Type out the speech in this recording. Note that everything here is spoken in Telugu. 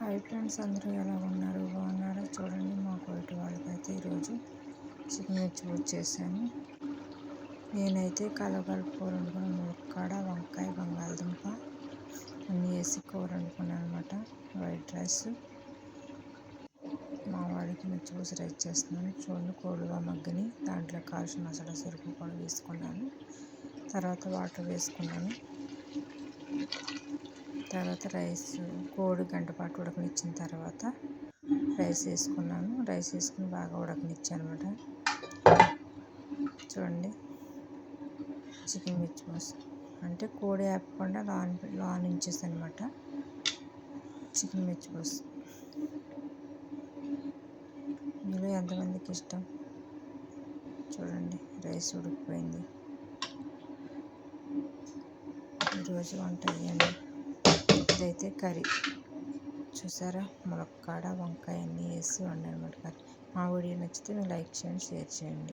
హాయ్ ఫ్రెండ్స్, అందరూ ఎలా ఉన్నారు? బాగున్నారా? చూడండి, మా కోటి వాళ్ళకైతే ఈరోజు చికెన్ మిర్చి చేశాను. నేనైతే కలగలుపు కూర వండుకున్నాను. ములక్కాడ, వంకాయ, బంగాళదుంప అన్నీ వేసి కూర వండుకున్నాను అనమాట. White rice. మా వాడికి మిర్చి రైస్ చేస్తున్నాను. చూడండి, కోళ్ళుగా మగ్గని దాంట్లో కాల్చిన మసాలా సరుకు కూడా వేసుకున్నాను. తర్వాత వాటర్ వేసుకున్నాను. తర్వాత రైస్ కోడి గంట పాటు ఉడకనిచ్చిన తర్వాత రైస్ వేసుకున్నాను. రైస్ వేసుకుని బాగా ఉడకనిచ్చాను అనమాట. చూడండి, చికెన్ మిర్చి అంటే కోడి ఆపకుండా లాన్ ఇంచెస్ అనమాట. చికెన్ మిర్చి మీలో ఎంతమందికి ఇష్టం? చూడండి, రైస్ ఉడికిపోయింది. ఈరోజు వంట అయ్యండి. ఇదైతే కర్రీ చూసారా, ములక్కాడ, వంకాయ అన్నీ వేసి వండానమాట కర్రీ. మా వీడియో నచ్చితే మీరు లైక్ చేయండి, షేర్ చేయండి.